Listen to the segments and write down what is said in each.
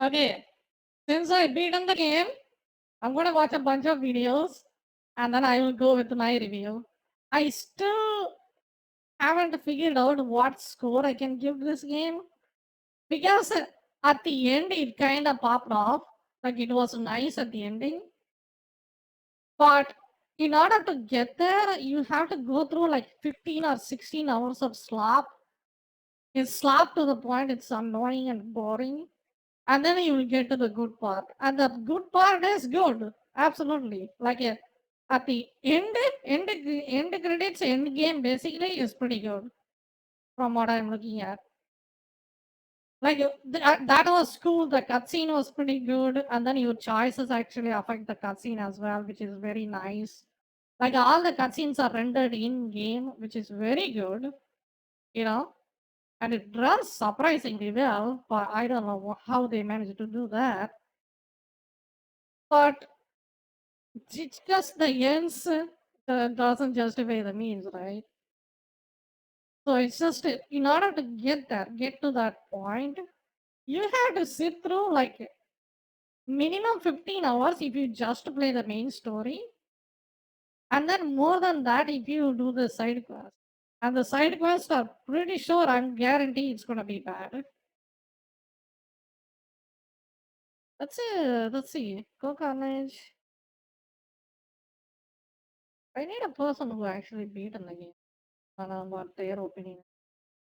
Okay, since I beaten the game, I'm gonna watch a bunch of videos and then I will go with my review. I still haven't figured out what score I can give this game because at the end it kind of popped off. Like it was nice at the ending, but in order to get there, you have to go through like 15 or 16 hours of slop. It's slop to the point it's annoying and boring. And then you will get to the good part. And the good part is good. Absolutely. Like at the end credits, end game basically is pretty good from what I'm looking at. Like that was cool. The cutscene was pretty good, and then your choices actually affect the cutscene as well, which is very nice. Like all the cutscenes are rendered in game, which is very good, you know, and it runs surprisingly well. But I don't know how they managed to do that. But it's just the ends doesn't justify the means, right? So it's just in order to get to that point, you have to sit through like minimum 15 hours if you just play the main story, and then more than that if you do the side quest. And the side quests are pretty sure I'm guarantee it's gonna be bad. Let's see. Let's see. Go Carnage. I need a person who actually beaten the game. I don't know what their opinion.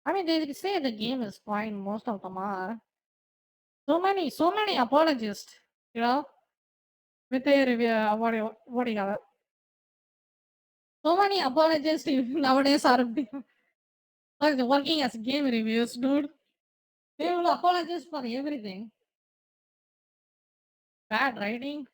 I mean, they say the game is fine. Most of them are. So many apologists. You know, with their review. What do you got? So many apologists nowadays are like working as game reviews, dude. They will apologize for everything. Bad writing.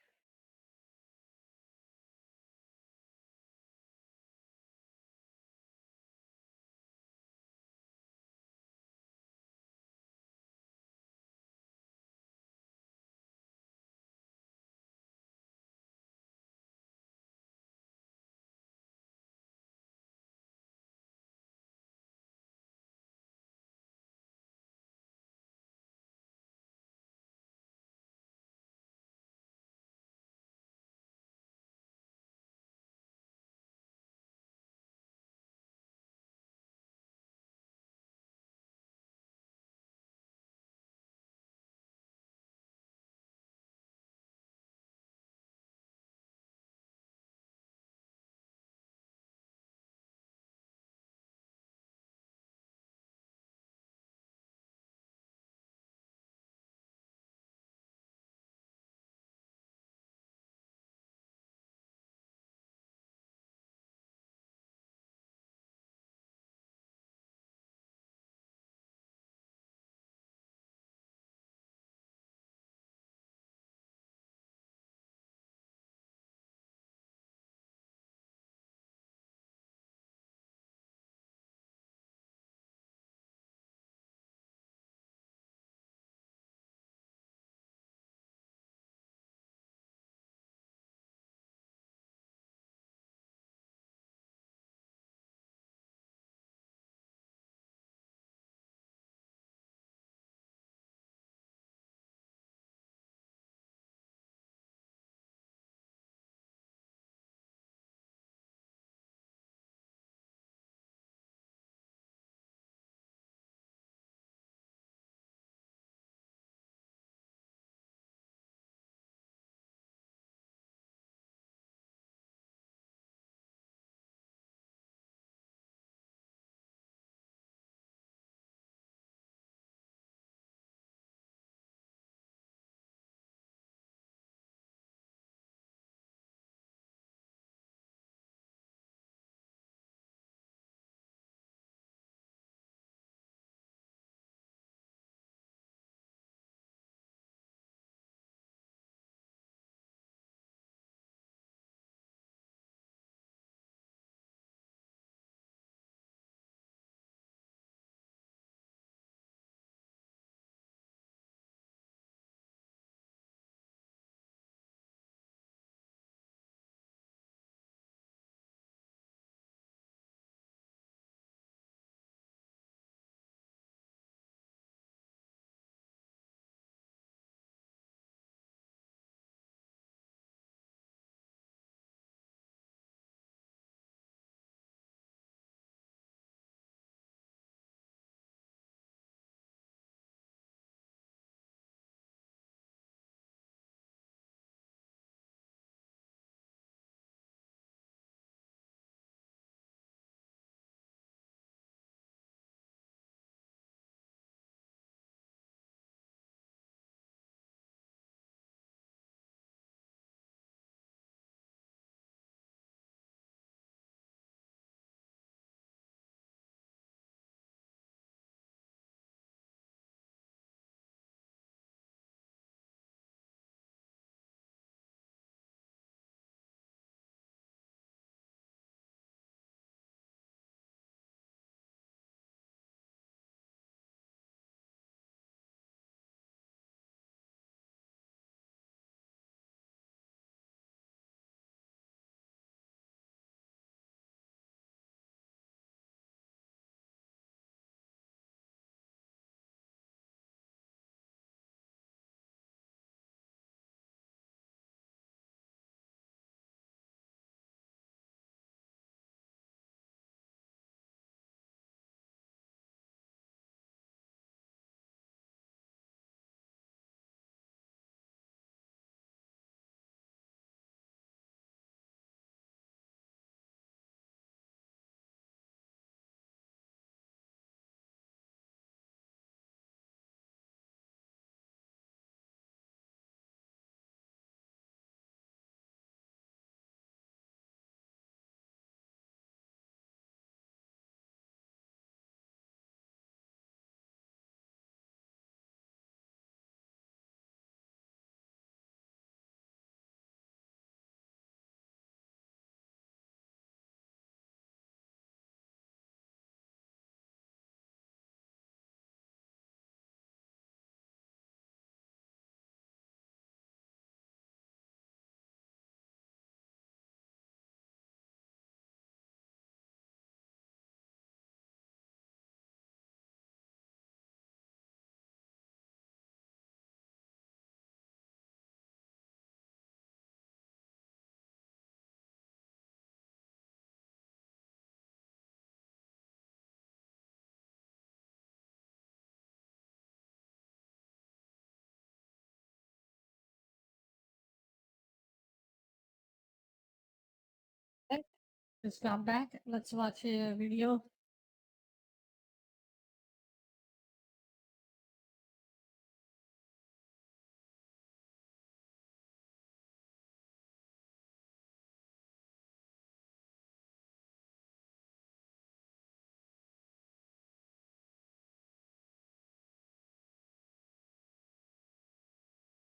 Just come back. Let's watch a video.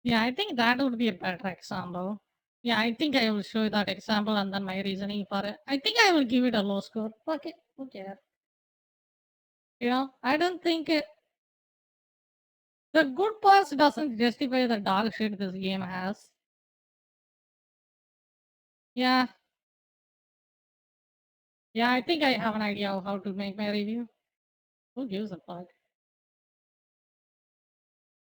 Yeah, I think that would be a better example. Yeah, I think I will show that example and then my reasoning for it. I think I will give it a low score. Okay, okay. You know, I don't think the good parts doesn't justify the dog shit this game has. Yeah, yeah, I think I have an idea of how to make my review. Who gives a fuck?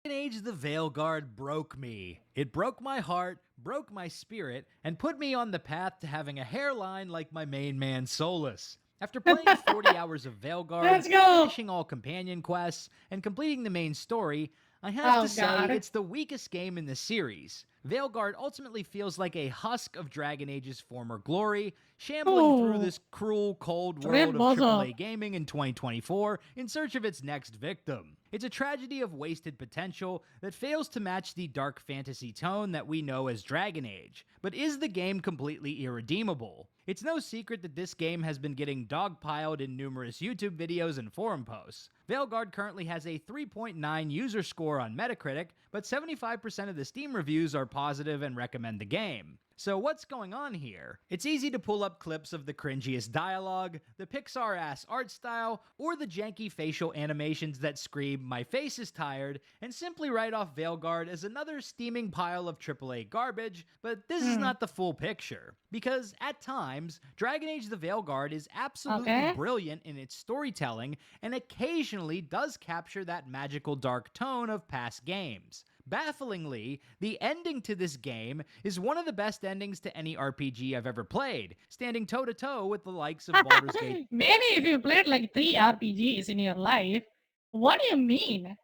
Age the Veilguard broke me. It broke my heart, broke my spirit, and put me on the path to having a hairline like my main man Solus. After playing 40 hours of Veilguard, Let's go! finishing all companion quests, and completing the main story, I have Oh, to say God. it's the weakest game in the series. Veilguard ultimately feels like a husk of Dragon Age's former glory, shambling through Ooh, this cruel, cold Trip world of Bozo. AAA gaming in 2024 in search of its next victim. It's a tragedy of wasted potential that fails to match the dark fantasy tone that we know as Dragon Age. But is the game completely irredeemable? It's no secret that this game has been getting dogpiled in numerous YouTube videos and forum posts. Veilguard currently has a 3.9 user score on Metacritic, but 75% of the Steam reviews are positive and recommend the game. So what's going on here? It's easy to pull up clips of the cringiest dialogue, the Pixar-ass art style, or the janky facial animations that scream, "My face is tired," and simply write off Veilguard as another steaming pile of AAA garbage, but this is not the full picture. Because, at times, Dragon Age the Veilguard is absolutely brilliant in its storytelling, and occasionally does capture that magical dark tone of past games. Bafflingly, the ending to this game is one of the best endings to any RPG I've ever played, standing toe-to-toe with the likes of Baldur's Gate. Maybe if you played like 3 RPGs in your life. What do you mean?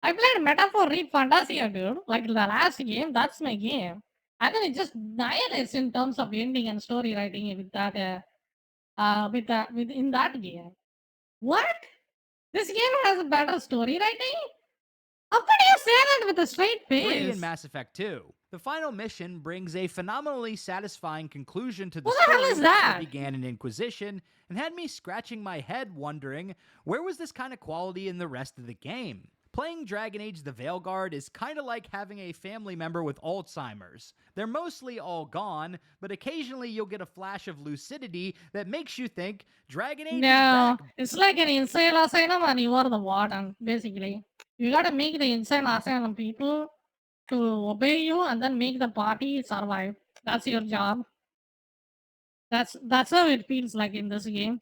I played Metaphor Read Fantasia, dude. Like the last game, that's my game. And then it just annihilates in terms of ending and story writing with in that game. What? This game has a better story writing? How can you say that with a straight 3 face? and Mass Effect 2. The final mission brings a phenomenally satisfying conclusion to the What the hell story is that? began in Inquisition and had me scratching my head wondering, where was this kind of quality in the rest of the game? Playing Dragon Age the Veilguard is kind of like having a family member with Alzheimer's. They're mostly all gone, but occasionally you'll get a flash of lucidity that makes you think Dragon Age is No, back. it's like an insane asylum and you are the warden, basically. You gotta make the insane asylum people to obey you and then make the party survive. That's your job. That's how it feels like in this game.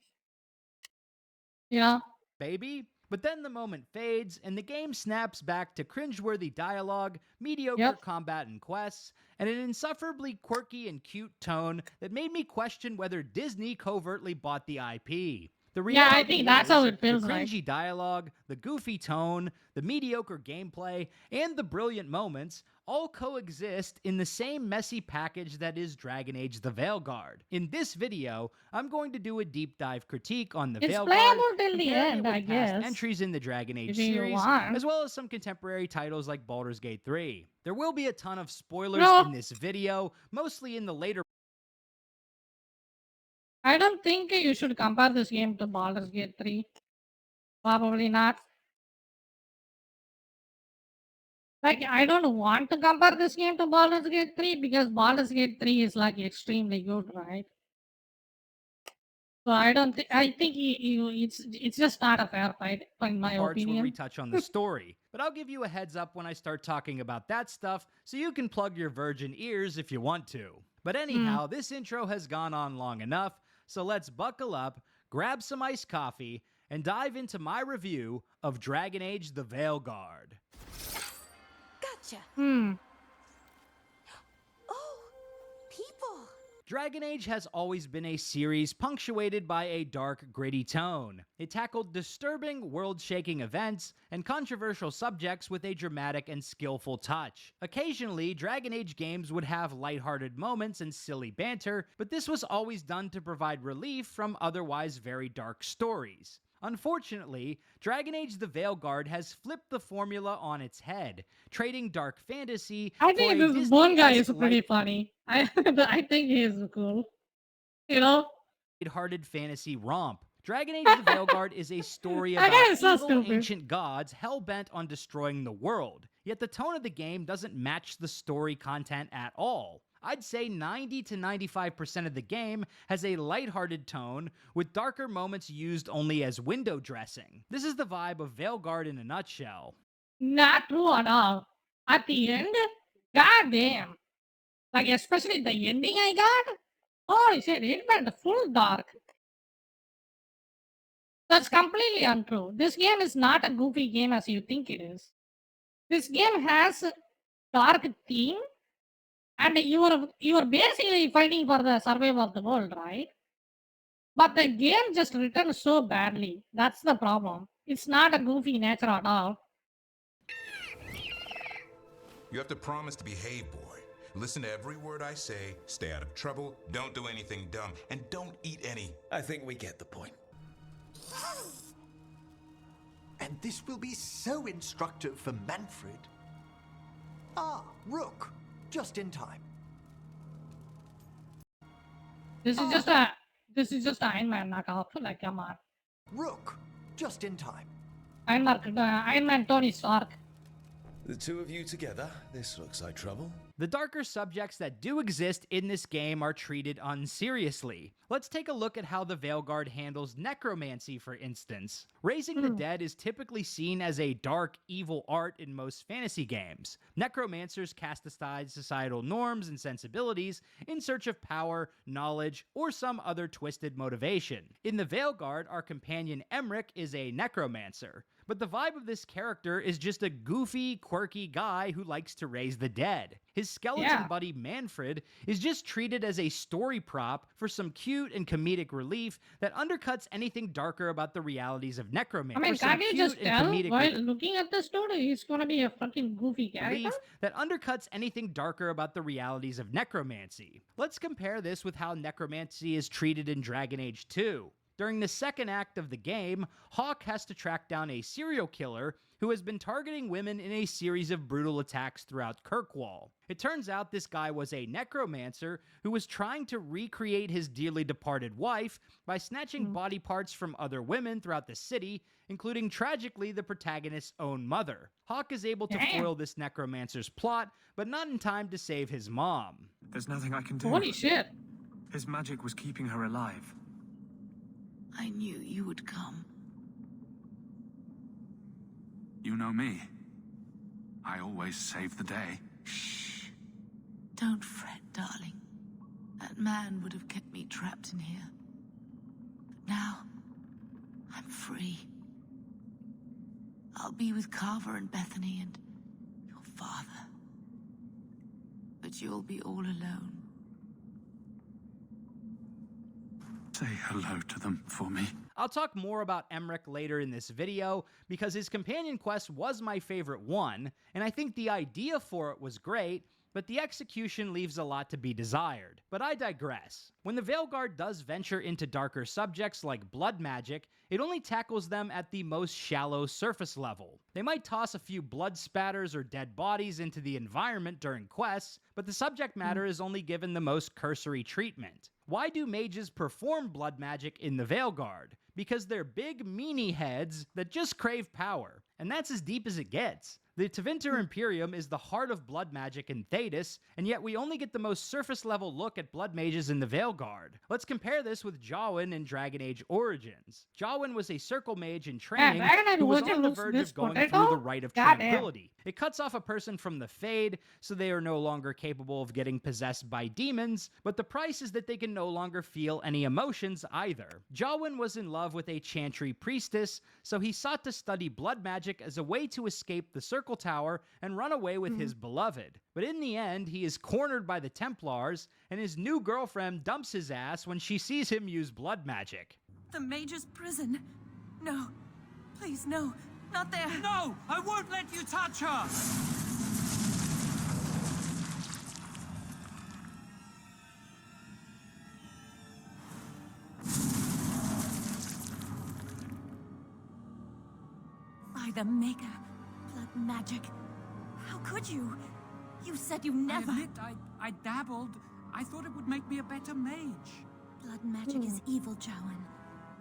Yeah. Baby. But then the moment fades, and the game snaps back to cringeworthy dialogue, mediocre Yep. combat and quests, and an insufferably quirky and cute tone that made me question whether Disney covertly bought the IP. The Yeah, I reality think that's how it the feels like. cringy dialogue, the goofy tone, the mediocre gameplay, and the brilliant moments all coexist in the same messy package that is Dragon Age the Veilguard. In this video, I'm going to do a deep dive critique on the It's Veilguard, playable till the comparing it end, with I past guess. entries in the Dragon Age If you series, want. as well as some contemporary titles like Baldur's Gate 3. There will be a ton of spoilers No. in this video, mostly in the later I don't think you should compare this game to Baldur's Gate 3. Probably not. Like, I don't want to compare this game to Baldur's Gate 3 because Baldur's Gate 3 is like extremely good, right? So I don't think I think it's just not a fair fight in my parts where we opinion. touch on the story. But I'll give you a heads up when I start talking about that stuff, so you can plug your virgin ears if you want to. But anyhow, this intro has gone on long enough, so let's buckle up, grab some iced coffee, and dive into my review of Dragon Age the Veilguard. Gotcha. Hmm. Oh, people. Dragon Age has always been a series punctuated by a dark, gritty tone. It tackled disturbing, world-shaking events and controversial subjects with a dramatic and skillful touch. Occasionally, Dragon Age games would have lighthearted moments and silly banter, but this was always done to provide relief from otherwise very dark stories. Unfortunately, Dragon Age the Veilguard has flipped the formula on its head, trading dark fantasy I for think a this one guy is Disney-esque pretty funny. I think he is cool. You know? light-hearted fantasy romp. Dragon Age the Veilguard is a story That about guy is so evil stupid. ancient gods hell-bent on destroying the world, yet the tone of the game doesn't match the story content at all. I'd say 90 to 95% of the game has a lighthearted tone, with darker moments used only as window dressing. This is the vibe of Veilguard in a nutshell. Not true at all. At the end, goddamn. Like, especially the ending I got. Holy shit, it went full dark. That's completely untrue. This game is not a goofy game as you think it is. This game has a dark theme, and you are basically fighting for the survival of the world, right? But the game just written so badly. That's the problem. It's not a goofy nature at all. You have to promise to behave, boy. Listen to every word I say, stay out of trouble, don't do anything dumb, and don't eat any. I think we get the point. And this will be so instructive for Manfred. Ah, Rook, just in time. This is just a Iron Man knockoff. Like, come on. Rook, just in time. Iron Man Tony Stark. The two of you together, this looks like trouble. The darker subjects that do exist in this game are treated unseriously. Let's take a look at how the Veilguard handles necromancy, for instance. Raising the dead is typically seen as a dark, evil art in most fantasy games. Necromancers cast aside societal norms and sensibilities in search of power, knowledge, or some other twisted motivation. In the Veilguard, our companion Emmerich is a necromancer. But the vibe of this character is just a goofy, quirky guy who likes to raise the dead. His skeleton buddy Manfred is just treated as a story prop for some cute and comedic relief that undercuts anything darker about the realities of necromancy. I mean, can't you just tell while looking at the story, he's gonna be a fucking goofy character? That undercuts anything darker about the realities of necromancy. Let's compare this with how necromancy is treated in Dragon Age 2. During the second act of the game, Hawke has to track down a serial killer who has been targeting women in a series of brutal attacks throughout Kirkwall. It turns out this guy was a necromancer who was trying to recreate his dearly departed wife by snatching body parts from other women throughout the city, including tragically the protagonist's own mother. Hawke is able to foil this necromancer's plot, but not in time to save his mom. There's nothing I can do. Holy shit. His magic was keeping her alive. I knew you would come. You know me. I always save the day. Shh. Don't fret, darling. That man would have kept me trapped in here. But now, I'm free. I'll be with Carver and Bethany and your father. But you'll be all alone. Say hello to them for me. I'll talk more about Emmerich later in this video, because his companion quest was my favorite one, and I think the idea for it was great, but the execution leaves a lot to be desired. But I digress. When the Veilguard does venture into darker subjects like blood magic, it only tackles them at the most shallow surface level. They might toss a few blood spatters or dead bodies into the environment during quests, but the subject matter is only given the most cursory treatment. Why do mages perform blood magic in the Veilguard? Because they're big, meanie heads that just crave power, and that's as deep as it gets. The Tevinter Imperium is the heart of blood magic in Thedas, and yet we only get the most surface-level look at blood mages in the Veilguard. Let's compare this with Jawin in Dragon Age Origins. Jawin was a circle mage in training who was on the verge of going through the Rite of Tranquility. It cuts off a person from the Fade, so they are no longer capable of getting possessed by demons, but the price is that they can no longer feel any emotions either. Jawin was in love with a Chantry priestess, so he sought to study blood magic as a way to escape the circle circle tower and run away with his beloved. But in the end, he is cornered by the Templars, and his new girlfriend dumps his ass when she sees him use blood magic. The mage's prison. No. Please, no. Not there. No! I won't let you touch her! By the Maker. Blood magic. How could you? You said you never... I admit, I dabbled. I thought it would make me a better mage. Blood magic is evil, Jowan.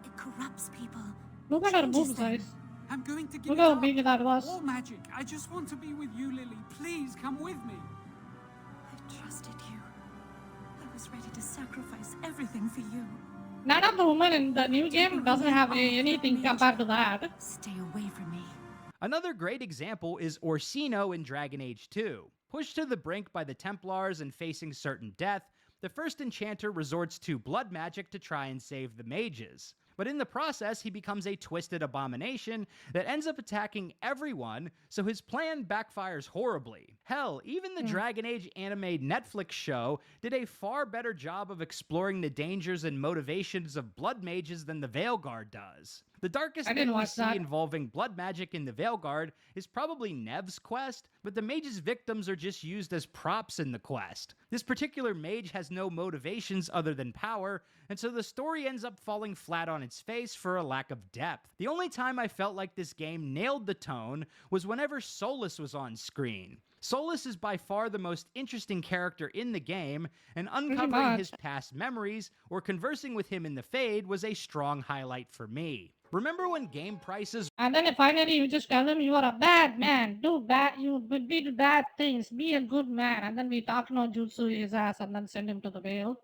It corrupts people. Look at her changes boobs, them. guys. I'm going to give Look it how up. big that was. All magic. I just want to be with you, Lily. Please come with me. I trusted you. I was ready to sacrifice everything for you. None of the women in the new game doesn't have anything compared to that. Stay away from me. Another great example is Orsino in Dragon Age 2. Pushed to the brink by the Templars and facing certain death, the first enchanter resorts to blood magic to try and save the mages. But in the process, he becomes a twisted abomination that ends up attacking everyone, so his plan backfires horribly. Hell, even the Dragon Age anime Netflix show did a far better job of exploring the dangers and motivations of blood mages than the Veilguard does. The darkest I didn't thing we watch see that. involving blood magic in the Veilguard is probably Nev's quest, but the mage's victims are just used as props in the quest. This particular mage has no motivations other than power, and so the story ends up falling flat on its face for a lack of depth. The only time I felt like this game nailed the tone was whenever Solus was on screen. Solus is by far the most interesting character in the game, and uncovering much. his past memories or conversing with him in the Fade was a strong highlight for me. Remember when game prices And then finally you just tell him you are a bad man. You did bad things. Be a good man. And then we talk no jutsu his ass and then send him to the veil.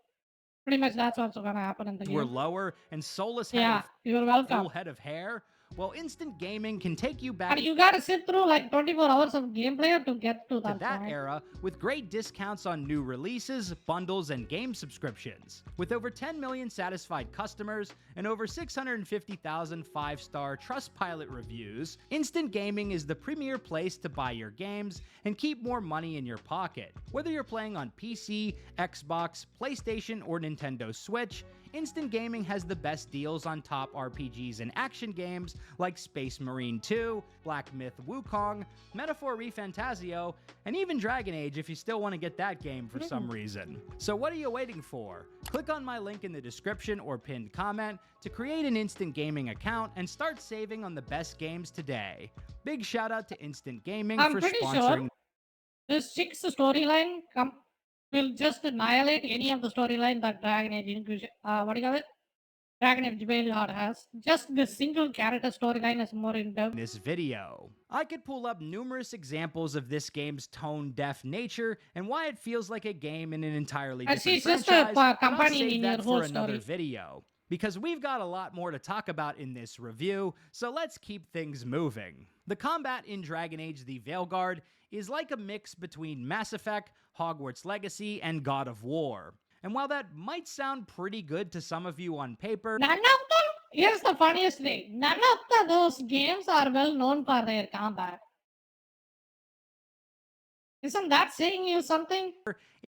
Pretty much that's what's gonna happen in the were game. lower and Solus had Yeah, you're welcome. a full head of hair? Well, instant gaming can take you back And you gotta sit through like 24 hours of gameplay to get to to that that point. era with great discounts on new releases, bundles, and game subscriptions. With over 10 million satisfied customers and over 650,000 5-star Trustpilot reviews, Instant Gaming is the premier place to buy your games and keep more money in your pocket. Whether you're playing on PC, Xbox, PlayStation, or Nintendo Switch, Instant Gaming has the best deals on top RPGs and action games like Space Marine 2, Black Myth Wukong, Metaphor ReFantazio, and even Dragon Age if you still want to get that game for some reason. So what are you waiting for? Click on my link in the description or pinned comment to create an Instant Gaming account and start saving on the best games today. Big shout out to Instant Gaming I'm for pretty sponsoring sure this chick's storyline will just annihilate any of the storyline that Dragon Age Inquisition, what do you call it? Dragon Age Veilguard has. Just the single character storyline is more in depth. this video. I could pull up numerous examples of this game's tone-deaf nature and why it feels like a game in an entirely And different she's just franchise, a but I'll companion save in that your for whole another story. video. Because we've got a lot more to talk about in this review, so let's keep things moving. The combat in Dragon Age The Veilguard is like a mix between Mass Effect, Hogwarts Legacy, and God of War. And while that might sound pretty good to some of you on paper, None of them, here's the funniest thing, none of those games are well known for their combat. Isn't that saying you something?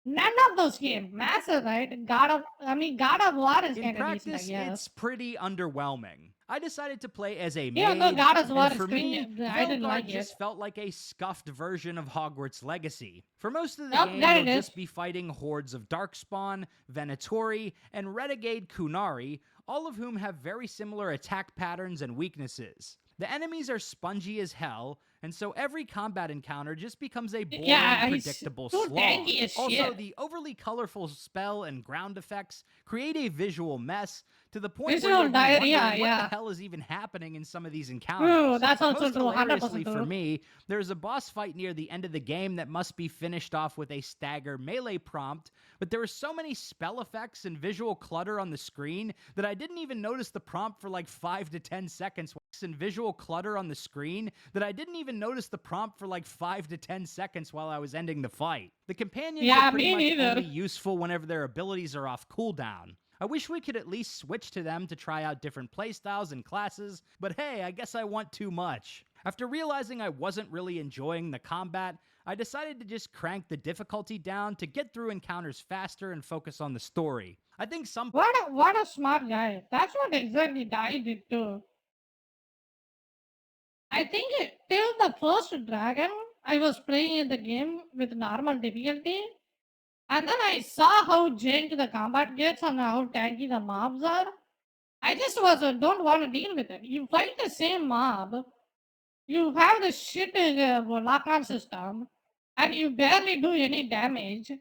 None of those games. Massive, right? God of War is in kind of decent, I practice, guess. it's pretty underwhelming. I decided to play as a Yeah, no, maid, God of War and is for me, pretty- I didn't Veilguard like it. just felt like a scuffed version of Hogwarts Legacy. For most of the Nope, game, there you'll it is. just be fighting hordes of Darkspawn, Venatori, and Renegade Kunari, all of whom have very similar attack patterns and weaknesses. The enemies are spongy as hell, and so every combat encounter just becomes a boring, Yeah, he's predictable too slog. tanky as Also, shit. the overly colorful spell and ground effects create a visual mess to the point Visual where you'll be diarrhea, wondering what yeah. the hell is even happening in some of these encounters. True, that's also Most true, 100% hilariously for true. me, there's a boss fight near the end of the game that must be finished off with a stagger melee prompt, but there were so many spell effects and visual clutter on the screen that I didn't even notice the prompt for like 5 to 10 seconds. And visual clutter on the screen that I didn't even notice the prompt for like 5 to 10 seconds while I was ending the fight. The companions Yeah, are pretty me much neither. only useful whenever their abilities are off cooldown. I wish we could at least switch to them to try out different playstyles and classes, but hey, I guess I want too much. After realizing I wasn't really enjoying the combat, I decided to just crank the difficulty down to get through encounters faster and focus on the story. I think some What a smart guy. That's what exactly I did too. I think till the first dragon, I was playing the game with normal difficulty. And then I saw how jank the combat gets and how tanky the mobs are. I just don't want to deal with it. You fight the same mob, you have the shit lock-on system, and you barely do any damage.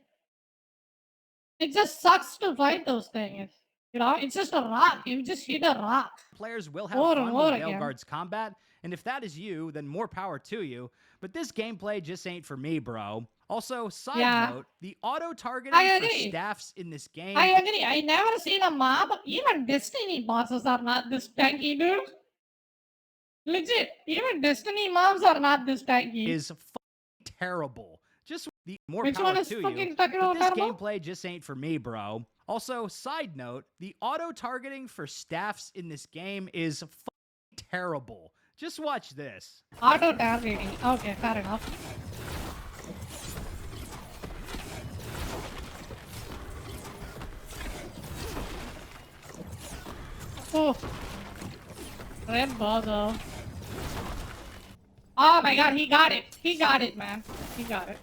It just sucks to fight those things. You know, it's just a rock. You just hit a rock. players will have More and fun more with again. veilguard's combat, and if that is you, then more power to you, but this gameplay just ain't for me, bro. Also, side Yeah. note, the auto-targeting I for agree. staffs in this game I agree. I never seen a mob. Even Destiny bosses are not this tanky, dude. Legit. Even Destiny mobs are not this tanky. is terrible. Just the more Which power one is to fucking you, fucking but this terrible? gameplay just ain't for me, bro. Also, side note, the auto-targeting for staffs in this game is terrible. Just watch this. Auto targeting. Okay, fair enough. Oh. Red buzzer. Oh my god, he got it. He got it, man. He got it.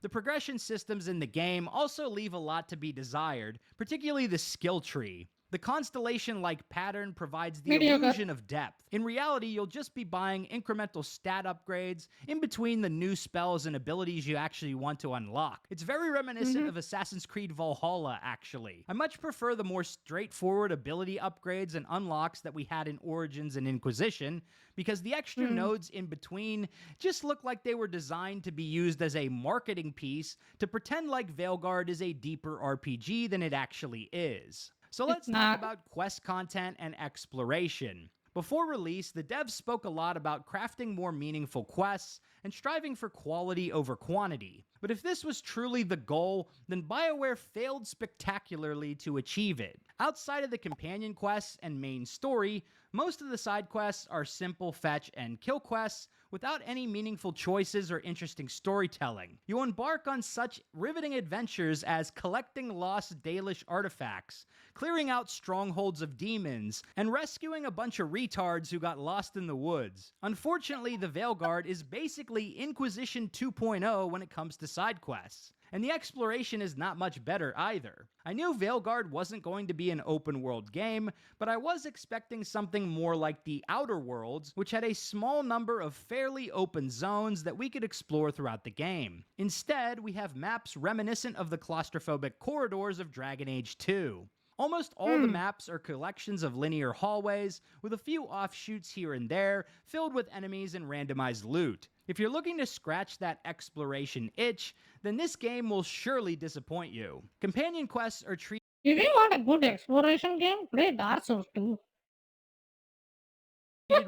The progression systems in the game also leave a lot to be desired, particularly the skill tree. The constellation-like pattern provides the Mediocre. illusion of depth. In reality, you'll just be buying incremental stat upgrades in between the new spells and abilities you actually want to unlock. It's very reminiscent of Assassin's Creed Valhalla, actually. I much prefer the more straightforward ability upgrades and unlocks that we had in Origins and Inquisition, because the extra nodes in between just look like they were designed to be used as a marketing piece to pretend like Veilguard is a deeper RPG than it actually is. So let's talk not. about quest content and exploration. Before release, the devs spoke a lot about crafting more meaningful quests and striving for quality over quantity. But if this was truly the goal, then BioWare failed spectacularly to achieve it. Outside of the companion quests and main story, most of the side quests are simple fetch and kill quests without any meaningful choices or interesting storytelling. You embark on such riveting adventures as collecting lost Dalish artifacts, clearing out strongholds of demons, and rescuing a bunch of retards who got lost in the woods. Unfortunately, the Veilguard is basically Inquisition 2.0 when it comes to side quests. And the exploration is not much better either. I knew Veilguard wasn't going to be an open world game, but I was expecting something more like the Outer Worlds, which had a small number of fairly open zones that we could explore throughout the game. Instead, we have maps reminiscent of the claustrophobic corridors of Dragon Age 2. Almost all the maps are collections of linear hallways, with a few offshoots here and there, filled with enemies and randomized loot. If you're looking to scratch that exploration itch, then this game will surely disappoint you. Companion quests are treated If you want a good exploration game, play Dark Souls 2.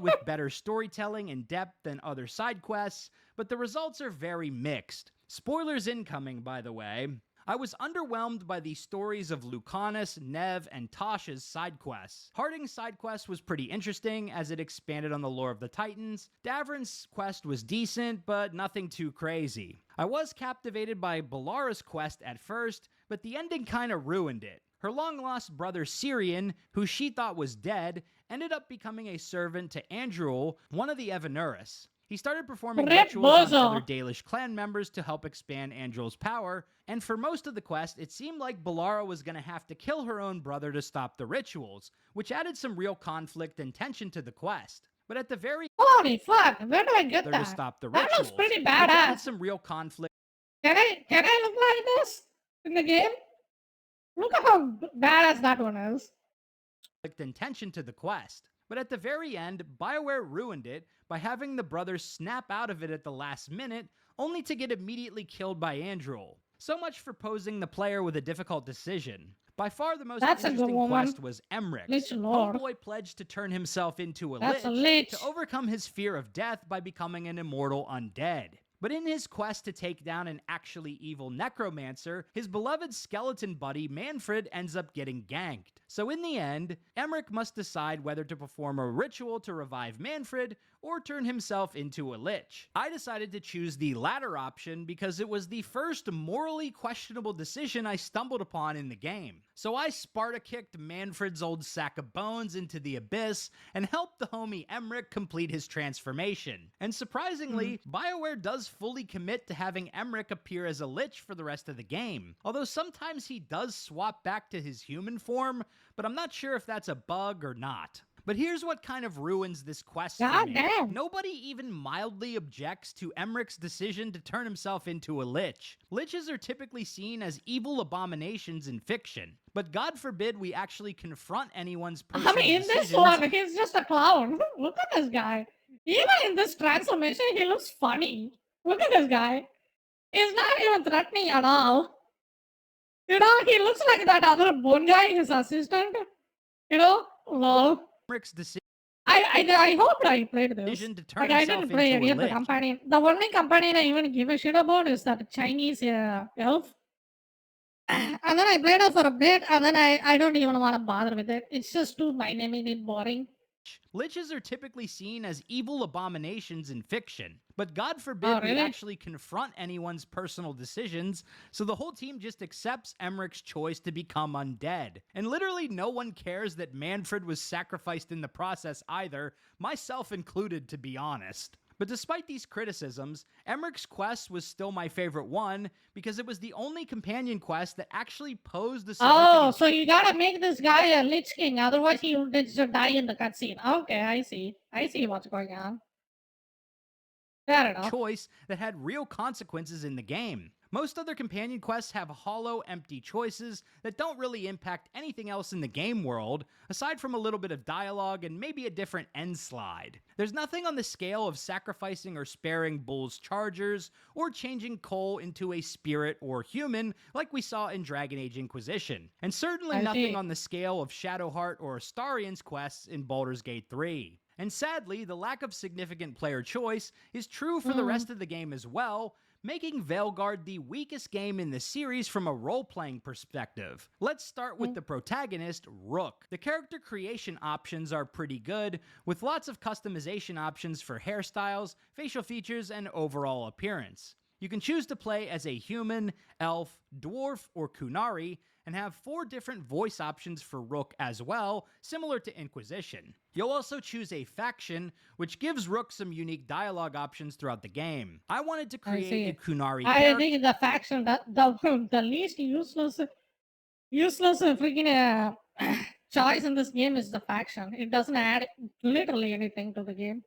with better storytelling and depth than other side quests, but the results are very mixed. Spoilers incoming, by the way. I was underwhelmed by the stories of Lucanus, Nev, and Tasha's side quests. Harding's side quest was pretty interesting as it expanded on the lore of the Titans. Davrin's quest was decent, but nothing too crazy. I was captivated by Balara's quest at first, but the ending kinda ruined it. Her long-lost brother Syrian, who she thought was dead, ended up becoming a servant to Andruil, one of the Evanuris. He started performing Red rituals on Bozo. other Dalish clan members to help expand Andruil's power, and for most of the quest, it seemed like Balara was going to have to kill her own brother to stop the rituals, which added some real conflict and tension to the quest. But at the very Holy fuck, where do I get to that? stop the That rituals, looks pretty which added badass. some real conflict Can I look like this in the game? Look at how badass that one is. and tension to the quest. But at the very end, BioWare ruined it by having the brothers snap out of it at the last minute, only to get immediately killed by Andruil. So much for posing the player with a difficult decision. By far the most That's a good interesting one. quest was Emmerich. Lich Lord. Homeboy pledged to turn himself into a That's a lich lich. to overcome his fear of death by becoming an immortal undead. But in his quest to take down an actually evil necromancer, his beloved skeleton buddy Manfred ends up getting ganked. So in the end, Emmerich must decide whether to perform a ritual to revive Manfred, or turn himself into a lich. I decided to choose the latter option because it was the first morally questionable decision I stumbled upon in the game. So I Sparta-kicked Manfred's old sack of bones into the abyss and helped the homie Emmerich complete his transformation. And surprisingly, BioWare does fully commit to having Emmerich appear as a lich for the rest of the game, although sometimes he does swap back to his human form, but I'm not sure if that's a bug or not. But here's what kind of ruins this quest for me. Damn. Nobody even mildly objects to Emmerich's decision to turn himself into a lich. Liches are typically seen as evil abominations in fiction, but God forbid we actually confront anyone's personal I mean, in this decisions. one, he's just a clown. Look at this guy. Even in this transformation, he looks funny. Look at this guy. He's not even threatening at all. You know, he looks like that other bone guy, his assistant. You know, lol. Emmerich's decision I hope I played this. to turn Like, I himself didn't play into any a of the lich. companion. The only companion I even give a shit about is that Chinese elf. And then I played it for a bit, and then I don't even want to bother with it. It's just too mind-numbing boring. Liches are typically seen as evil abominations in fiction, but God forbid we really? actually confront anyone's personal decisions, so the whole team just accepts Emmerich's choice to become undead. And literally no one cares that Manfred was sacrificed in the process either, myself included, to be honest. But despite these criticisms, Emmerich's quest was still my favorite one because it was the only companion quest that actually posed a Oh, significant so you gotta make this guy a Lich King, otherwise he will just die in the cutscene. Okay, I see. I see what's going on. Fair enough. choice that had real consequences in the game. Most other companion quests have hollow, empty choices that don't really impact anything else in the game world, aside from a little bit of dialogue and maybe a different end slide. There's nothing on the scale of sacrificing or sparing Bull's chargers, or changing Cole into a spirit or human like we saw in Dragon Age Inquisition, and certainly I nothing see. on the scale of Shadowheart or Astarion's quests in Baldur's Gate 3. And sadly, the lack of significant player choice is true for the rest of the game as well, making Veilguard the weakest game in the series from a role-playing perspective. Let's start with the protagonist, Rook. The character creation options are pretty good, with lots of customization options for hairstyles, facial features, and overall appearance. You can choose to play as a human, elf, dwarf, or Kunari, and have 4 different voice options for Rook as well, similar to Inquisition. You'll also choose a faction, which gives Rook some unique dialogue options throughout the game. I wanted to create a see. Kunari I character think the faction that the least useless freaking choice in this game is the faction. It doesn't add literally anything to the game.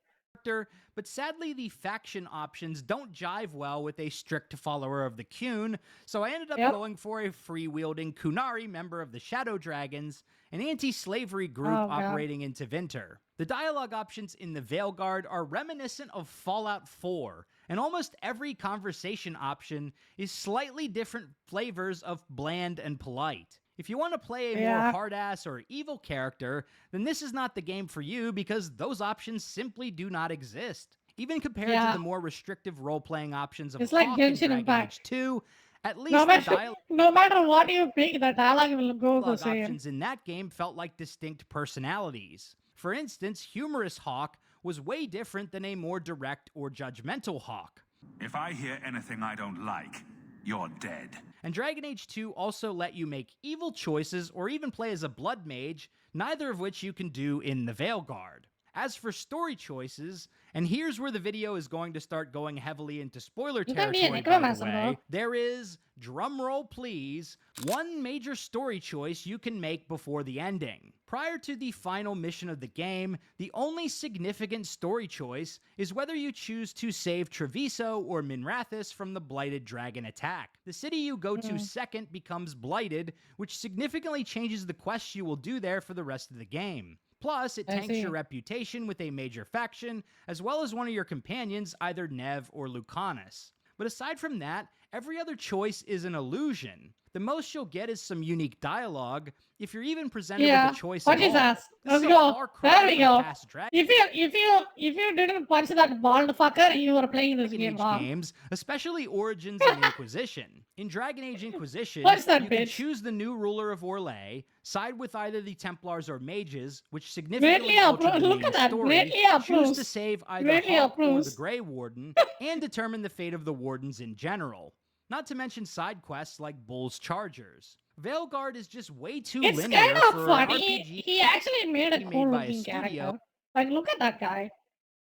but sadly the faction options don't jive well with a strict follower of the Kun, so I ended up Yep. going for a free-wielding Kunari member of the Shadow Dragons, an anti-slavery group Oh, God. operating in Tevinter. The dialogue options in the Veilguard are reminiscent of Fallout 4, and almost every conversation option is slightly different flavors of bland and polite. If you want to play a more Yeah. hard-ass or evil character, then this is not the game for you because those options simply do not exist. Even compared to Yeah. the more restrictive role-playing options of It's like Hawk in Genshin Dragon Impact. Age 2, at least No the matter, no matter what you pick, the dialogue will go the dialogue same. options in that game felt like distinct personalities. For instance, humorous Hawk was way different than a more direct or judgmental Hawk. If I hear anything I don't like, you're dead. And Dragon Age 2 also let you make evil choices or even play as a blood mage, neither of which you can do in the Veilguard. As for story choices, and here's where the video is going to start going heavily into spoiler You can be a territory, by the necromancer, way, though. there is, drumroll please, one major story choice you can make before the ending. Prior to the final mission of the game, the only significant story choice is whether you choose to save Treviso or Minrathous from the Blighted Dragon attack. The city you go to second becomes blighted, which significantly changes the quests you will do there for the rest of the game. Plus, it I tanks see. your reputation with a major faction, as well as one of your companions, either Nev or Lucanus. But aside from that, Every other choice is an illusion. The most you'll get is some unique dialogue, if you're even presented with a choice What at is all. that? This Let's is a go. far There cry we from go. past If you didn't punch that bald fucker, you were playing this Dragon game Age wrong. games, especially Origins and Inquisition. In Dragon Age Inquisition, Punch that you can bitch. choose the new ruler of Orlais, side with either the Templars or mages, which significantly Greatly alter the approve. Look main at that. story, Greatly choose approves. to save either Greatly Hawk or the approves. Grey Warden, and determine the fate of the Wardens in general. Not to mention side quests like Bull's Chargers. Veilguard is just way too It's linear kind of for funny. an RPG He actually made a made cool by a looking studio. character. Like, look at that guy.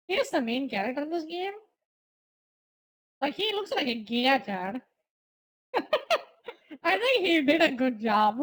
He's the main character in this game. Like, he looks like a Gia Chad. I think he did a good job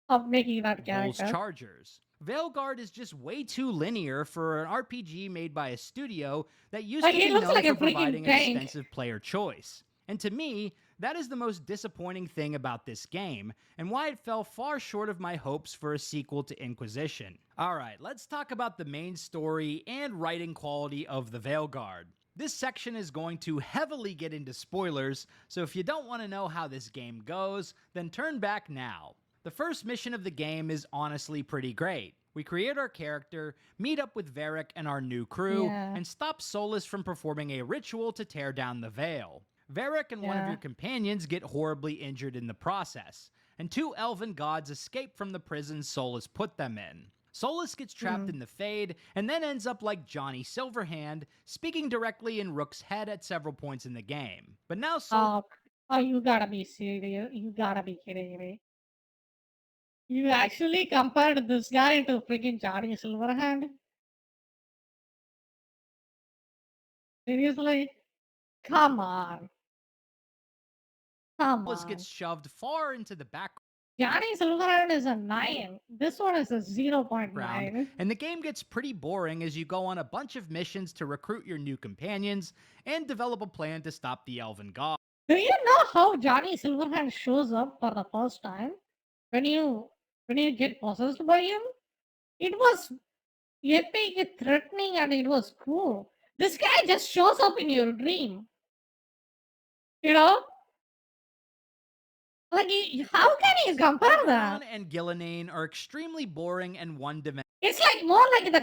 of making that Bull's character. Chargers. Veilguard is just way too linear for an RPG made by a studio that used Like, to he be looks known like a for freaking providing tank. extensive player choice. And to me, that is the most disappointing thing about this game, and why it fell far short of my hopes for a sequel to Inquisition. Alright, let's talk about the main story and writing quality of the Veilguard. This section is going to heavily get into spoilers, so if you don't want to know how this game goes, then turn back now. The first mission of the game is honestly pretty great. We create our character, meet up with Varric and our new crew, Yeah. and stop Solus from performing a ritual to tear down the veil. Varric and one of Yeah. your companions get horribly injured in the process, and 2 elven gods escape from the prison Solus put them in. Solus gets trapped in the Fade, and then ends up like Johnny Silverhand, speaking directly in Rook's head at several points in the game. But now Solus You gotta be serious. You gotta be kidding me. You actually compared this guy to freaking Johnny Silverhand? Seriously? Come on. Come on. gets shoved far into the background, Johnny Silverhand is a 9. This one is a 0.9. and the game gets pretty boring as you go on a bunch of missions to recruit your new companions and develop a plan to stop the elven god. Do you know how Johnny Silverhand shows up for the first time? When you get possessed by him? It was epic, threatening, and it was cool. This guy just shows up in your dream. You know? Like, how can you compare that? Ron and Gillinane are extremely boring and one-dimensional It's like more like the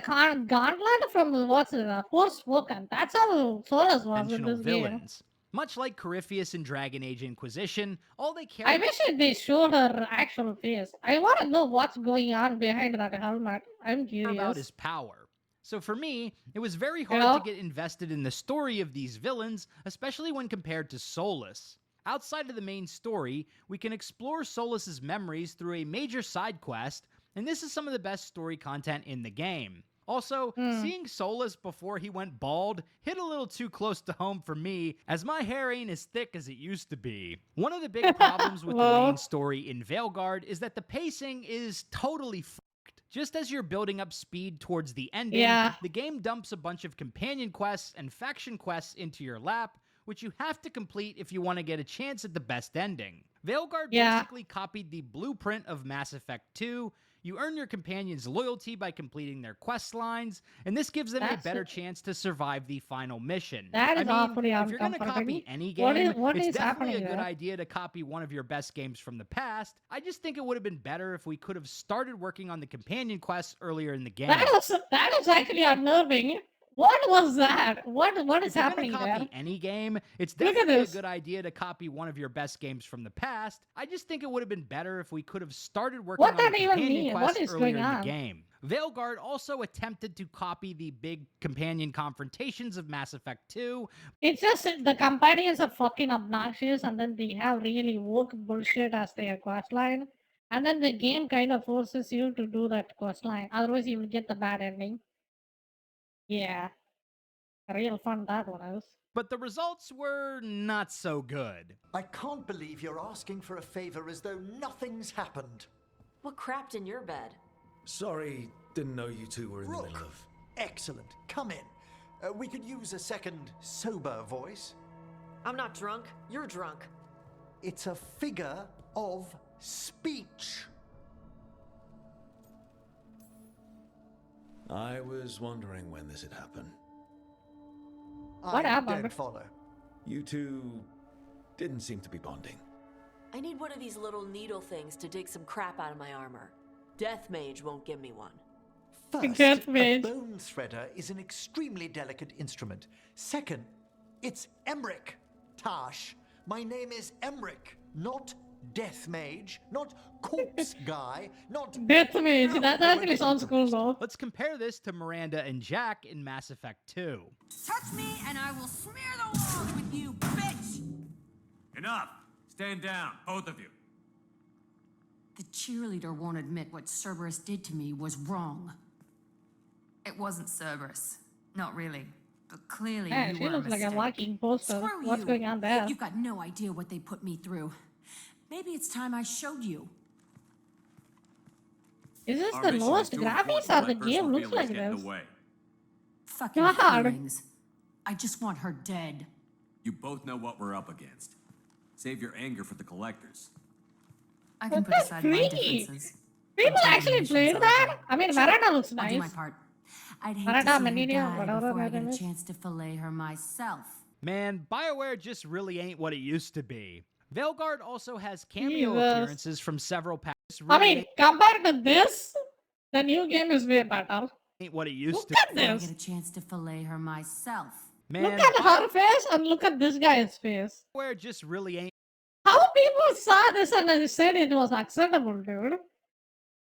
gauntlet from what's it, Forspoken. That's how Solus was in this game. villains. Much like Corypheus in Dragon Age Inquisition, all they care I wish they showed her actual face. I want to know what's going on behind that helmet. I'm about curious. is power. So for me, it was very hard know? to get invested in the story of these villains, especially when compared to Solus. Outside of the main story, we can explore Solus's memories through a major side quest, and this is some of the best story content in the game. Also, seeing Solus before he went bald hit a little too close to home for me, as my hair ain't as thick as it used to be. One of the big problems with the Well. main story in Veilguard is that the pacing is totally fucked. Just as you're building up speed towards the ending, Yeah. the game dumps a bunch of companion quests and faction quests into your lap, which you have to complete if you want to get a chance at the best ending. Veilguard Yeah. basically copied the blueprint of Mass Effect 2. You earn your companion's loyalty by completing their quest lines, and this gives them a That's better it. chance to survive the final mission. That I is mean, awfully if you're going to uncomfortable. copy any What game, is it's definitely a happening good there? idea to copy one of your best games from the past. I just think it would have been better if we could have started working on the companion quests earlier in the game. That is actually unnerving. What was that? What is If you're happening gonna copy there? any game, it's Look at definitely a this. good idea to copy one of your best games from the past. I just think it would have been better if we could have started working What on that the even companion mean? What quests is earlier going in on? the game. Veilguard also attempted to copy the big companion confrontations of Mass Effect 2, It's just the companions are fucking obnoxious, and then they have really woke bullshit as their quest line, and then the game kind of forces you to do that quest line. Otherwise, you will get the bad ending. Yeah, real fun that one is. but the results were not so good. I can't believe you're asking for a favor as though nothing's happened. What crapped in your bed? Sorry, didn't know you two were in the Rook, middle of... excellent. Come in. We could use a second sober voice. I'm not drunk. You're drunk. It's a figure of speech. I was wondering when this had happened. What I happened? don't follow. You two Didn't seem to be bonding. I need one of these little needle things to dig some crap out of my armor. Death Mage won't give me one. First, Death a Mage. bone threader is an extremely delicate instrument. Second, it's Emmerich. Tash, my name is Emmerich, not Death Mage, not Corpse Guy, not... Death Mage. That actually sounds cool though. Let's compare this to Miranda and Jack in Mass Effect 2. Touch me and I will smear the walls with you, bitch! Enough! Stand down, both of you. The cheerleader won't admit what Cerberus did to me was wrong. It wasn't Cerberus. Not really. But clearly Yeah, you she were a looks like a mistake. walking poster. Screw What's you. going on there? You've got no idea what they put me through. Maybe it's time I showed you. Is this Our the mission lowest is too important graphics to or the let game personal looks like feelings get in this? the way. Fucking God. feelings. I just want her dead. You both know what we're up against. Save your anger for the collectors. I can What put the aside my freak? differences. People I'll take actually missions played on that? her. I mean, Sure, Miranda looks I'll do my nice. part. I'd hate Miranda, to see her Menidia, die whatever before I her get name a is. chance to fillet her myself. Man, BioWare just really ain't what it used to be. Veilguard also has cameo Jesus. appearances from several packs. I mean, compared to this, the new game is way better. Ain't what it used Look to at Before I this. get a chance to fillet her myself. Man, Look at her face and look at this guy's face. BioWare just really ain't How people saw this and they said it was acceptable, dude.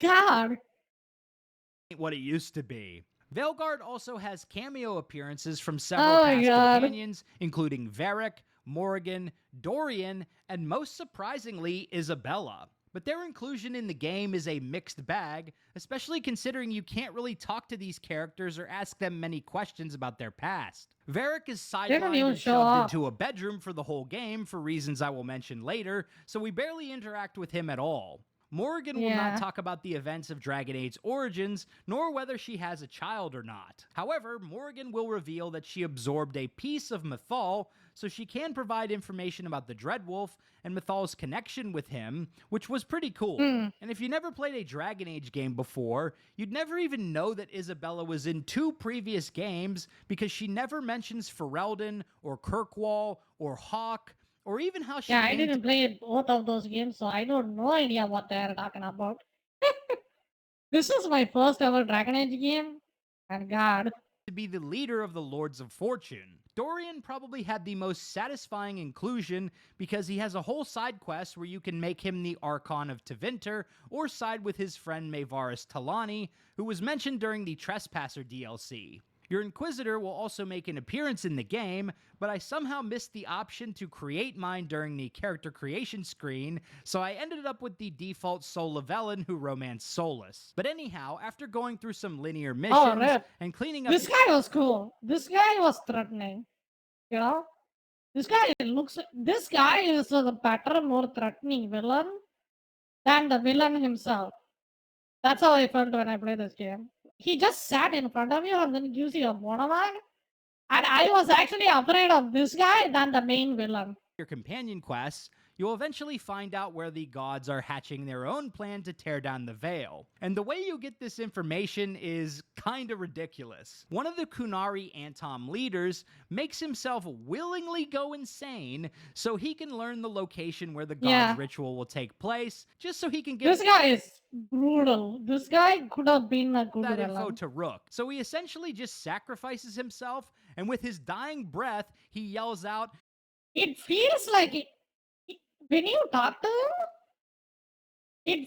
God. what it used to be. Veilguard also has cameo appearances from several Oh my past God. companions, including Varric, Morrigan, Dorian, and most surprisingly, Isabella. But their inclusion in the game is a mixed bag, especially considering you can't really talk to these characters or ask them many questions about their past. Varric is They don't sidelined even and show shoved up. into a bedroom for the whole game for reasons I will mention later, so we barely interact with him at all. Morrigan will Yeah. not talk about the events of Dragon Age's origins, nor whether she has a child or not. However, Morrigan will reveal that she absorbed a piece of Mythal, so she can provide information about the Dreadwolf and Mythal's connection with him, which was pretty cool. And if you never played a Dragon Age game before, you'd never even know that Isabella was in 2 previous games because she never mentions Ferelden or Kirkwall or Hawk, or even how she Yeah, I came to didn't play both of those games, so I don't no idea what they're talking about. This is my first ever Dragon Age game, and God. be the leader of the Lords of Fortune. Dorian probably had the most satisfying inclusion because he has a whole side quest where you can make him the Archon of Tevinter or side with his friend Maevaris Talani, who was mentioned during the Trespasser DLC. Your Inquisitor will also make an appearance in the game, but I somehow missed the option to create mine during the character creation screen, so I ended up with the default Soul Velen who romanced Solus. But anyhow, after going through some linear missions rip. and cleaning up This guy was cool. This guy was threatening. You know? This guy is a better, more threatening villain than the villain himself. That's how I felt when I played this game. He just sat in front of you and then gives you a monologue. And I was actually afraid of this guy than the main villain. your companion quests, you'll eventually find out where the gods are hatching their own plan to tear down the veil. And the way you get this information is kinda ridiculous. One of the Kunari Antom leaders makes himself willingly go insane so he can learn the location where the god's Yeah. ritual will take place, just so he can get This guy is brutal. This guy could have been a good that info villain. to Rook. So he essentially just sacrifices himself, and with his dying breath, he yells out, It feels like when you talk to him,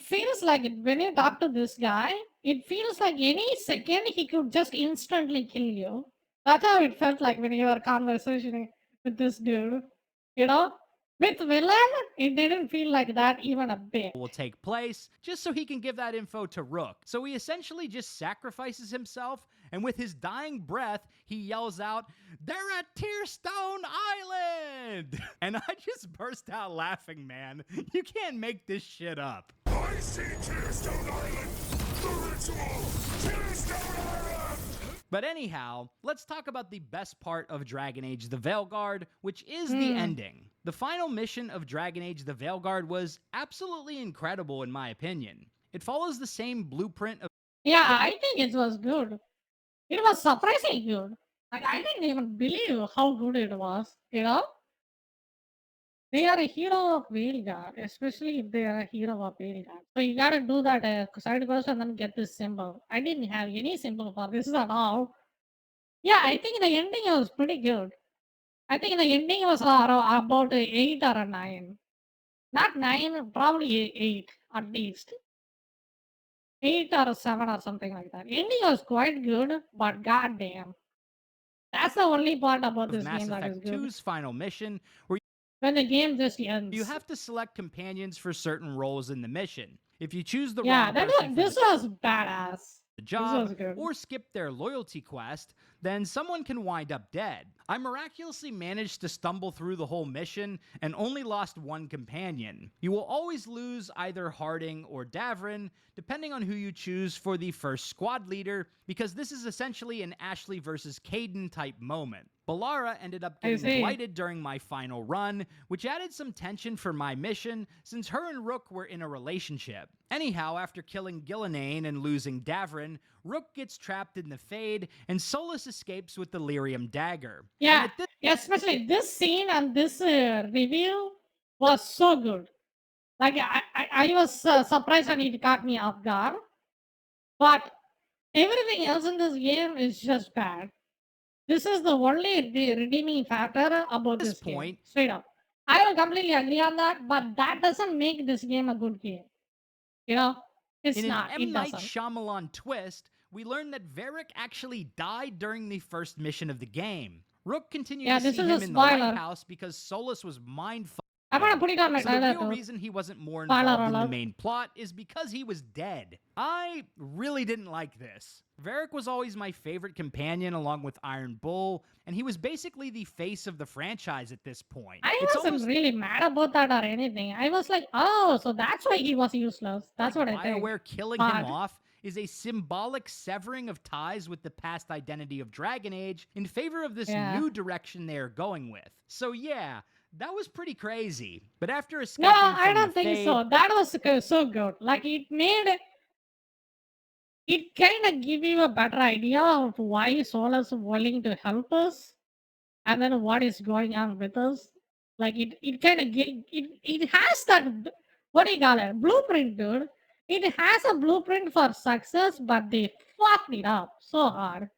when you talk to this guy, it feels like any second he could just instantly kill you. That's how it felt like when you were conversating with this dude. You know? With villain, it didn't feel like that even a bit. will take place, just so he can give that info to Rook. So he essentially just sacrifices himself, and with his dying breath, he yells out, "They're at Tearstone Island!" And I just burst out laughing, man. You can't make this shit up. I see Tearstone Island! The ritual! Tearstone Island! But anyhow, let's talk about the best part of Dragon Age the Veilguard, which is the ending. The final mission of Dragon Age the Veilguard was absolutely incredible in my opinion. It follows the same blueprint of Yeah, I think it was good. It was surprisingly good. Like, I didn't even believe how good it was, you know? They are a hero of veilguard, especially if they are a hero of veilguard. So you gotta do that side quest and then get this symbol. I didn't have any symbol for this at all. Yeah, I think the ending was pretty good. I think the ending was about 8 or a 9. Not 9, probably 8 at least. 8 or 7 or something like that. Ending was quite good, but goddamn. That's the only part about of this Mass game that is Effect good. 2's final mission, where When the game just ends. you have to select companions for certain roles in the mission. If you choose the Yeah, wrong person for this was badass. the This job was good. or skip their loyalty quest, then someone can wind up dead. I miraculously managed to stumble through the whole mission and only lost one companion. You will always lose either Harding or Davrin, depending on who you choose for the first squad leader, because this is essentially an Ashley versus Caden type moment. Balara ended up I getting see. blighted during my final run, which added some tension for my mission since her and Rook were in a relationship. Anyhow, after killing Gillinane and losing Davrin, Rook gets trapped in the Fade, and Solus escapes with the Lyrium dagger. Yeah, And at yeah, especially this scene and this review was so good. Like I was surprised and it caught me off guard. But everything else in this game is just bad. This is the only redeeming factor about this this game. point, Straight up. I will completely agree on that, but that doesn't make this game a good game. You know? It's in not. an It M. Night doesn't. Shyamalan twist, we learned that Varric actually died during the first mission of the game. Rook continued Yeah, to this see is him a in the spoiler. lighthouse because Solus was mind-fucked. I'm gonna put it on my So the trailer real too. reason he wasn't more Spoiler involved in the alert. main plot is because he was dead. I really didn't like this. Varric was always my favorite companion along with Iron Bull, and he was basically the face of the franchise at this point. I It's wasn't almost really mad about that or anything. I was like, oh, so that's why he was useless. That's like what I think. BioWare killing him But- off is a symbolic severing of ties with the past identity of Dragon Age in favor of this Yeah. new direction they are going with. So yeah, that was pretty crazy. But after No, escaping I from don't the think Fade, so. That was so good. Like it kind of give you a better idea of why Solus is willing to help us, and then what is going on with us. Like it kind of it has that what do you call it, blueprint, dude. It has a blueprint for success, but they fucked it up so hard.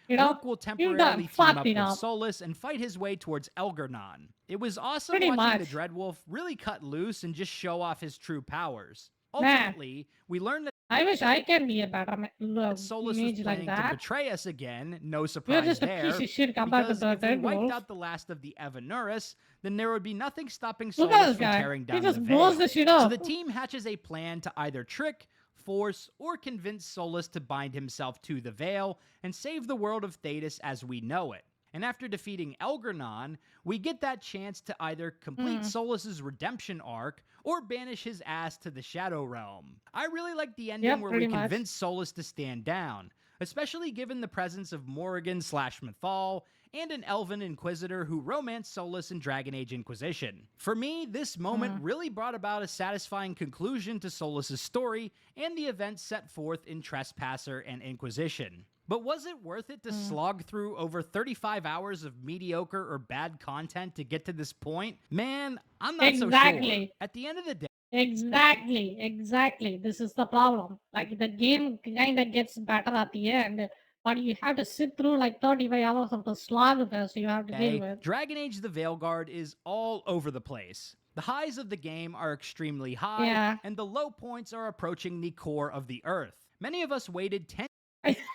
You know, Rook will you done temporarily team fucked up it with up. Solus and fight his way towards Elgarnon. It was awesome Pretty watching much. the Dreadwolf really cut loose and just show off his true powers. Man. Ultimately, we learned that I wish I can be a better Solus was image like planning to that. betray us again. No We're surprise just a there. piece of shit compared to Because the if we Red wiped Wolf. out the last of the Evanuris, then there would be nothing stopping Look at Solus this from guy. tearing He down just the blows veil. the shit So up. the team hatches a plan to either trick, force, or convince Solus to bind himself to the veil and save the world of Thetis as we know it. And after defeating Elgarnon, we get that chance to either complete Solus's redemption arc or banish his ass to the Shadow Realm. I really like the ending Yep, where pretty we much. convince Solus to stand down, especially given the presence of Morrigan/Mythal and an elven inquisitor who romanced Solus in Dragon Age Inquisition. For me, this moment really brought about a satisfying conclusion to Solus's story and the events set forth in Trespasser and Inquisition. But was it worth it to slog through over 35 hours of mediocre or bad content to get to this point? Man, I'm not so sure. Exactly. At the end of the day, Exactly. This is the problem. Like the game kind of gets better at the end, but you have to sit through like 35 hours of the slog fest you have to deal with. Dragon Age the Veilguard is all over the place. The highs of the game are extremely high, Yeah. and the low points are approaching the core of the Earth. Many of us waited 10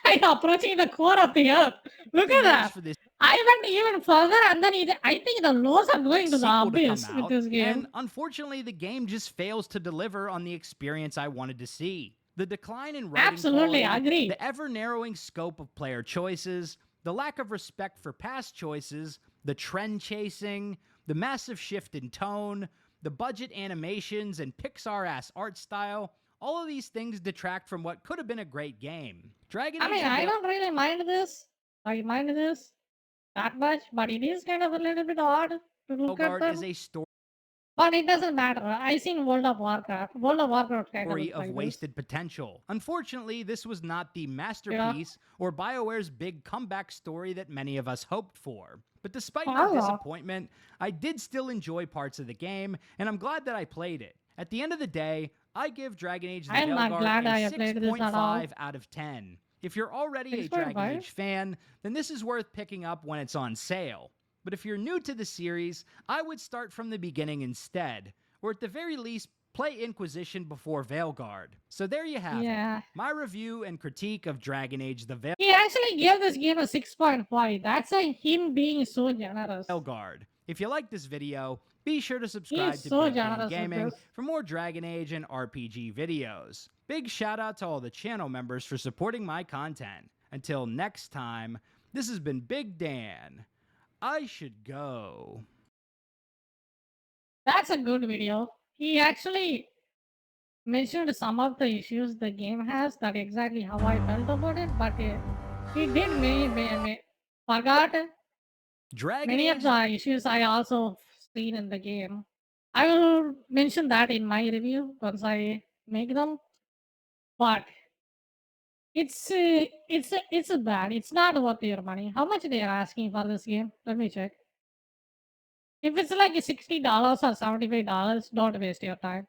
I'm approaching the core of the earth. Look at years that. for this I went even further, and then I think the lows are going to the sequel to abyss come with out, this game. and unfortunately the game just fails to deliver on the experience I wanted to see. The decline in writing Absolutely, quality, I agree. the ever-narrowing scope of player choices, the lack of respect for past choices, the trend chasing, the massive shift in tone, the budget animations and Pixar-ass art style, all of these things detract from what could have been a great game. Dragon I Age mean, the I Veil- don't really mind this. I mind this that much, but it is kind of a little bit odd to look at Veilguard them. is a story But it doesn't matter. I seen World of Warcraft. World of Warcraft kind of Story looks of like this. wasted potential. Unfortunately, this was not the Yeah. masterpiece or BioWare's big comeback story that many of us hoped for. But despite the Wow. disappointment, I did still enjoy parts of the game, and I'm glad that I played it. At the end of the day, I give Dragon Age the I'm not Veilguard glad a I played this at all. 6.5 out of 10. If you're already a 6.5? Dragon Age fan, then this is worth picking up when it's on sale. But if you're new to the series, I would start from the beginning instead, or at the very least, play Inquisition before Veilguard. So there you have Yeah. it. My review and critique of Dragon Age the He actually gave this game a 6.5. That's like him being so generous. Veilguard. If you like this video, be sure to He subscribe is to so Big Game generous with Gaming this. for more Dragon Age and RPG videos. Big shout out to all the channel members for supporting my content. Until next time, this has been Big Dan. I should go. That's a good video. He actually mentioned some of the issues the game has. That exactly how I felt about it. But he did forgot Dragon many of Age the issues I also seen in the game. I will mention that in my review once I make them. But it's bad. It's not worth your money. How much they are asking for this game? Let me check. If it's like $60 or $75, don't waste your time.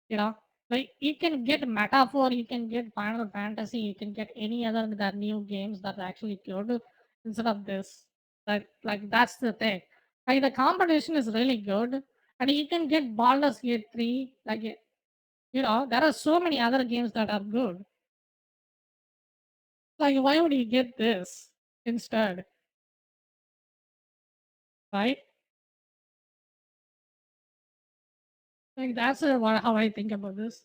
You know, like you can get Metaphor, you can get Final Fantasy, you can get any other that new games that are actually good instead of this. Like that's the thing. Like the competition is really good, and you can get Baldur's Gate 3. Like you know, there are so many other games that are good. Like why would you get this instead? Right? Like that's how I think about this.